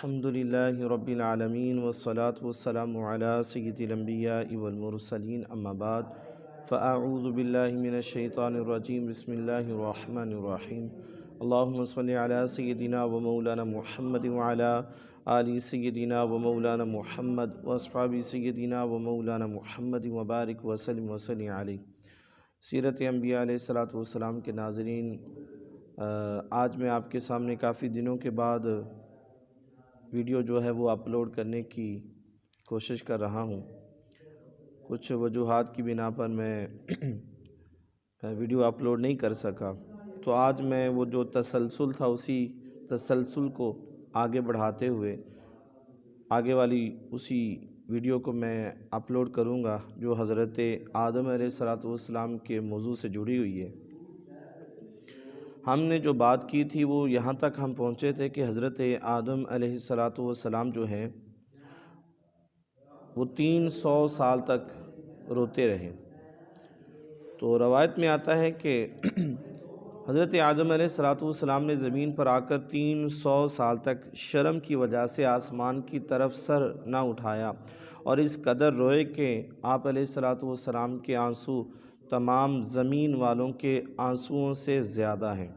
الحمد لله رب العالمين والصلاة والسلام على سيد الأنبياء والمرسلين أما بعد فأعوذ بالله من الشيطان الرجيم بسم الله الرحمن الرحيم اللهم صل على سيدنا ومولانا محمد وعلى آل سيدنا ومولانا محمد وأصحاب سيدنا ومولانا محمد وبارك وسلم عليه۔ سیرت انبیاء علیہ الصلوۃ والسلام کے ناظرین، آج میں آپ کے سامنے کافی دنوں کے بعد ویڈیو جو ہے وہ اپلوڈ کرنے کی کوشش کر رہا ہوں۔ کچھ وجوہات کی بنا پر میں ویڈیو اپلوڈ نہیں کر سکا، تو آج میں وہ جو تسلسل تھا اسی تسلسل کو آگے بڑھاتے ہوئے آگے والی اسی ویڈیو کو میں اپلوڈ کروں گا جو حضرت آدم علیہ السلام کے موضوع سے جڑی ہوئی ہے۔ ہم نے جو بات کی تھی وہ یہاں تک ہم پہنچے تھے کہ حضرت آدم علیہ السلام جو ہیں وہ 300 سال تک روتے رہے۔ تو روایت میں آتا ہے کہ حضرت آدم علیہ السلام نے زمین پر آ کر 300 سال تک شرم کی وجہ سے آسمان کی طرف سر نہ اٹھایا، اور اس قدر روئے کہ آپ علیہ السلام کے آنسو تمام زمین والوں کے آنسوؤں سے زیادہ ہیں۔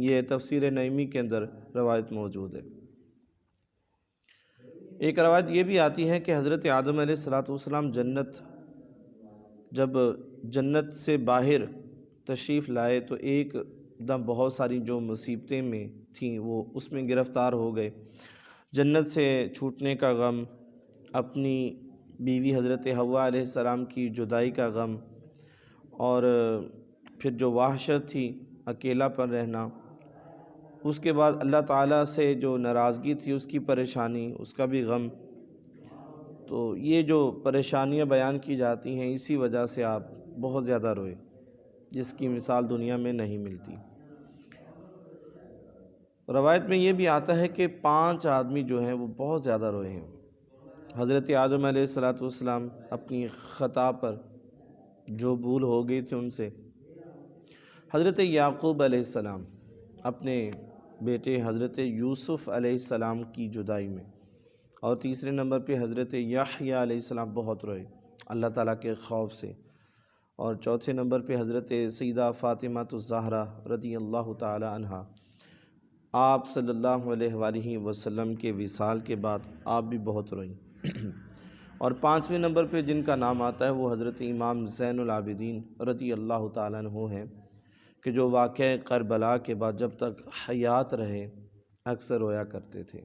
یہ تفسیر نعیمی کے اندر روایت موجود ہے۔ ایک روایت یہ بھی آتی ہے کہ حضرت آدم علیہ السلام جب جنت سے باہر تشریف لائے تو ایک دم بہت ساری جو مصیبتیں میں تھیں وہ اس میں گرفتار ہو گئے۔ جنت سے چھوٹنے کا غم، اپنی بیوی حضرت حوا علیہ السلام کی جدائی کا غم، اور پھر جو وحشت تھی اکیلا پن رہنا، اس کے بعد اللہ تعالیٰ سے جو ناراضگی تھی اس کی پریشانی، اس کا بھی غم۔ تو یہ جو پریشانیاں بیان کی جاتی ہیں اسی وجہ سے آپ بہت زیادہ روئے، جس کی مثال دنیا میں نہیں ملتی۔ روایت میں یہ بھی آتا ہے کہ 5 آدمی جو ہیں وہ بہت زیادہ روئے ہیں۔ حضرت آدم علیہ السلام اپنی خطا پر جو بھول ہو گئی تھی ان سے، حضرت یعقوب علیہ السلام اپنے بیٹے حضرت یوسف علیہ السلام کی جدائی میں، اور تیسرے نمبر پہ حضرت یحییٰ علیہ السلام بہت روئے اللہ تعالیٰ کے خوف سے، اور چوتھے نمبر پہ حضرت سیدہ فاطمہ الزہرا رضی اللہ تعالی عنہا۔ آپ صلی اللہ علیہ وآلہ وسلم کے وصال کے بعد آپ بھی بہت روئیں۔ اور 5ویں نمبر پہ جن کا نام آتا ہے وہ حضرت امام زین العابدین رضی اللہ تعالیٰ عنہ ہیں، کہ جو واقعہ کربلا کے بعد جب تک حیات رہے اکثر رویا کرتے تھے۔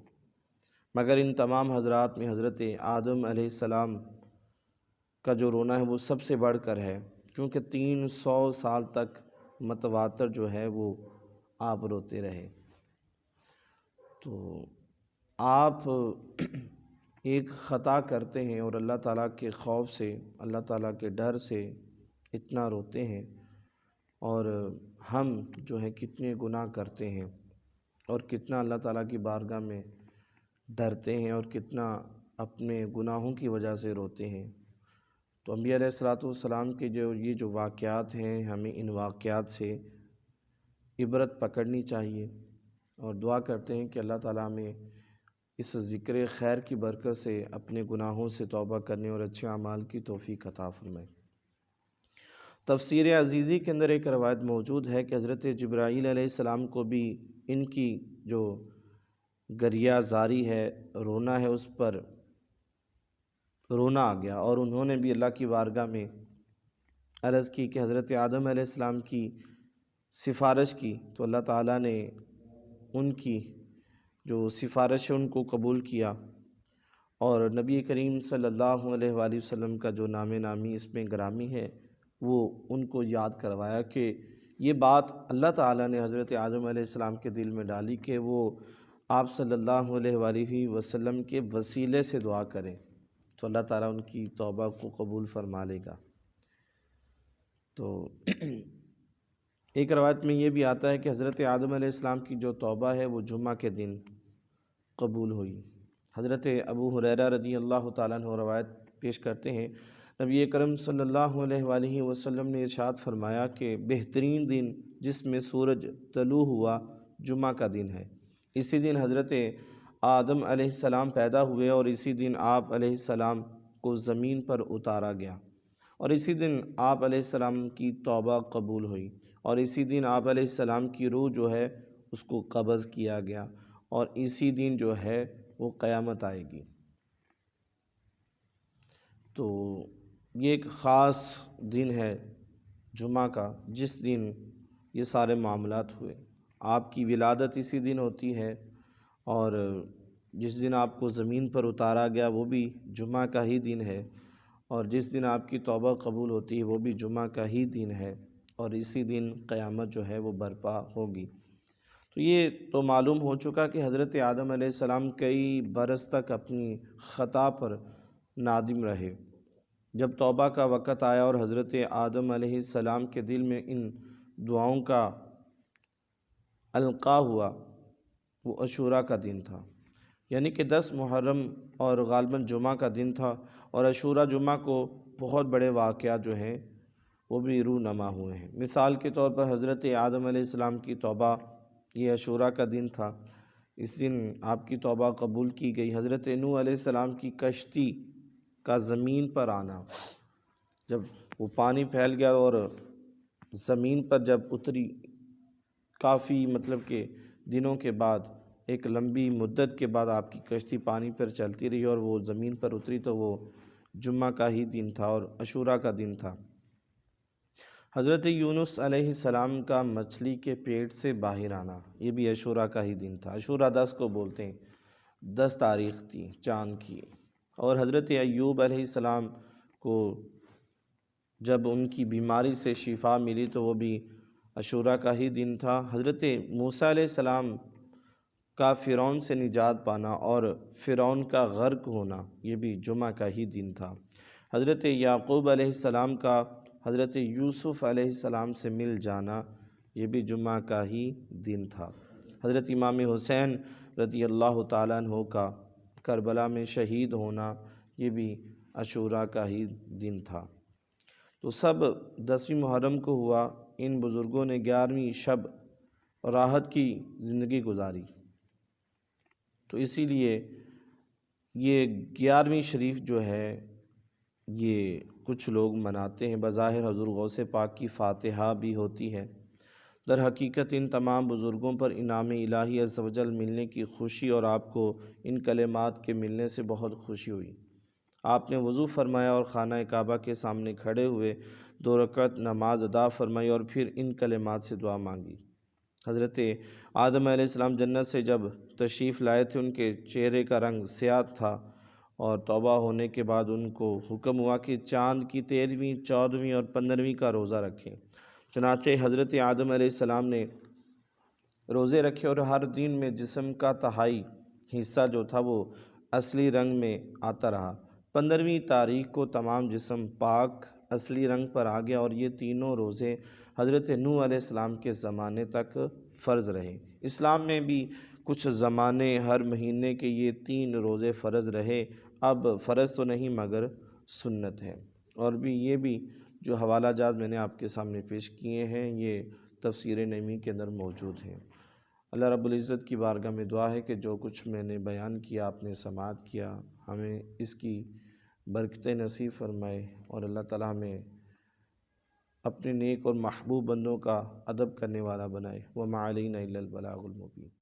مگر ان تمام حضرات میں حضرت آدم علیہ السلام کا جو رونا ہے وہ سب سے بڑھ کر ہے، کیونکہ 300 سال تک متواتر جو ہے وہ آپ روتے رہے۔ تو آپ ایک خطا کرتے ہیں اور اللہ تعالیٰ کے خوف سے، اللہ تعالیٰ کے ڈر سے اتنا روتے ہیں، اور ہم جو ہے کتنے گناہ کرتے ہیں اور کتنا اللہ تعالیٰ کی بارگاہ میں ڈرتے ہیں اور کتنا اپنے گناہوں کی وجہ سے روتے ہیں۔ تو انبیاء علیہ السلام کے یہ جو واقعات ہیں، ہمیں ان واقعات سے عبرت پکڑنی چاہیے، اور دعا کرتے ہیں کہ اللہ تعالیٰ ہمیں اس ذکر خیر کی برکت سے اپنے گناہوں سے توبہ کرنے اور اچھے اعمال کی توفیق عطا فرمائے۔ تفسیر عزیزی کے اندر ایک روایت موجود ہے کہ حضرت جبرائیل علیہ السلام کو بھی ان کی جو گریہ زاری ہے، رونا ہے، اس پر رونا آ گیا، اور انہوں نے بھی اللہ کی بارگاہ میں عرض کی کہ حضرت آدم علیہ السلام کی سفارش کی، تو اللہ تعالیٰ نے ان کی جو سفارش ہے ان کو قبول کیا، اور نبی کریم صلی اللہ علیہ وآلہ وسلم کا جو نام نامی اس میں گرامی ہے وہ ان کو یاد کروایا کہ یہ بات اللہ تعالیٰ نے حضرت آدم علیہ السلام کے دل میں ڈالی کہ وہ آپ صلی اللہ علیہ وآلہ وسلم کے وسیلے سے دعا کریں، تو اللہ تعالیٰ ان کی توبہ کو قبول فرما لے گا۔ تو ایک روایت میں یہ بھی آتا ہے کہ حضرت آدم علیہ السلام کی جو توبہ ہے وہ جمعہ کے دن قبول ہوئی۔ حضرت ابو ہریرہ رضی اللہ تعالیٰ عنہ روایت پیش کرتے ہیں، نبی اکرم صلی اللہ علیہ وآلہ وسلم نے ارشاد فرمایا کہ بہترین دن جس میں سورج طلوع ہوا جمعہ کا دن ہے۔ اسی دن حضرت آدم علیہ السلام پیدا ہوئے اور اسی دن آپ علیہ السلام کو زمین پر اتارا گیا، اور اسی دن آپ علیہ السلام کی توبہ قبول ہوئی، اور اسی دن آپ علیہ السلام کی روح جو ہے اس کو قبض کیا گیا، اور اسی دن جو ہے وہ قیامت آئے گی۔ تو یہ ایک خاص دن ہے جمعہ کا، جس دن یہ سارے معاملات ہوئے۔ آپ کی ولادت اسی دن ہوتی ہے، اور جس دن آپ کو زمین پر اتارا گیا وہ بھی جمعہ کا ہی دن ہے، اور جس دن آپ کی توبہ قبول ہوتی ہے وہ بھی جمعہ کا ہی دن ہے، اور اسی دن قیامت جو ہے وہ برپا ہوگی۔ تو یہ تو معلوم ہو چکا کہ حضرت آدم علیہ السلام کئی برس تک اپنی خطا پر نادم رہے۔ جب توبہ کا وقت آیا اور حضرت آدم علیہ السلام کے دل میں ان دعاؤں کا القاء ہوا، وہ عاشوراء کا دن تھا، یعنی کہ 10 محرم اور غالباً جمعہ کا دن تھا، اور عاشوراء جمعہ کو بہت بڑے واقعات جو ہیں وہ بھی رونما ہوئے ہیں۔ مثال کے طور پر حضرت آدم علیہ السلام کی توبہ یہ عاشوراء کا دن تھا، اس دن آپ کی توبہ قبول کی گئی۔ حضرت نوح علیہ السلام کی کشتی کا زمین پر آنا، جب وہ پانی پھیل گیا اور زمین پر جب اتری، کافی مطلب کہ دنوں کے بعد، ایک لمبی مدت کے بعد آپ کی کشتی پانی پر چلتی رہی اور وہ زمین پر اتری، تو وہ جمعہ کا ہی دن تھا اور عاشوراء کا دن تھا۔ حضرت یونس علیہ السلام کا مچھلی کے پیٹ سے باہر آنا، یہ بھی عاشوراء کا ہی دن تھا۔ عاشوراء 10 کو بولتے ہیں، 10 تاریخ تھی چاند کی۔ اور حضرت ایوب علیہ السلام کو جب ان کی بیماری سے شفا ملی تو وہ بھی عاشوراء کا ہی دن تھا۔ حضرت موسیٰ علیہ السلام کا فرعون سے نجات پانا اور فرعون کا غرق ہونا، یہ بھی جمعہ کا ہی دن تھا۔ حضرت یعقوب علیہ السلام کا حضرت یوسف علیہ السلام سے مل جانا، یہ بھی جمعہ کا ہی دن تھا۔ حضرت امام حسین رضی اللہ تعالیٰ عنہ کا کربلا میں شہید ہونا، یہ بھی عاشوراء کا ہی دن تھا۔ تو سب 10ویں محرم کو ہوا۔ ان بزرگوں نے 11ویں شب راحت کی زندگی گزاری، تو اسی لیے یہ 11ویں شریف جو ہے یہ کچھ لوگ مناتے ہیں۔ بظاہر حضور غوث پاک کی فاتحہ بھی ہوتی ہے، در حقیقت ان تمام بزرگوں پر انعام الہی عز و جل ملنے کی خوشی، اور آپ کو ان کلمات کے ملنے سے بہت خوشی ہوئی۔ آپ نے وضو فرمایا اور خانہ کعبہ کے سامنے کھڑے ہوئے 2 رکعت نماز ادا فرمائی، اور پھر ان کلمات سے دعا مانگی۔ حضرت آدم علیہ السلام جنت سے جب تشریف لائے تھے، ان کے چہرے کا رنگ سیاہ تھا، اور توبہ ہونے کے بعد ان کو حکم ہوا کہ چاند کی 13ویں، 14ویں اور 15ویں کا روزہ رکھیں۔ چنانچہ حضرت آدم علیہ السلام نے روزے رکھے، اور ہر دن میں جسم کا تہائی حصہ جو تھا وہ اصلی رنگ میں آتا رہا۔ 15ویں تاریخ کو تمام جسم پاک اصلی رنگ پر آ گیا، اور یہ تینوں روزے حضرت نوح علیہ السلام کے زمانے تک فرض رہے۔ اسلام میں بھی کچھ زمانے ہر مہینے کے یہ 3 روزے فرض رہے، اب فرض تو نہیں مگر سنت ہے۔ اور بھی یہ بھی جو حوالہ جات میں نے آپ کے سامنے پیش کیے ہیں، یہ تفسیر نعیمی کے اندر موجود ہیں۔ اللہ رب العزت کی بارگاہ میں دعا ہے کہ جو کچھ میں نے بیان کیا، آپ نے سماعت کیا، ہمیں اس کی برکتیں نصیب فرمائے، اور اللہ تعالی ہمیں اپنے نیک اور محبوب بندوں کا ادب کرنے والا بنائے۔ وَمَا عَلَيْنَا إِلَّا الْبَلَاغُ الْمُبِينُ۔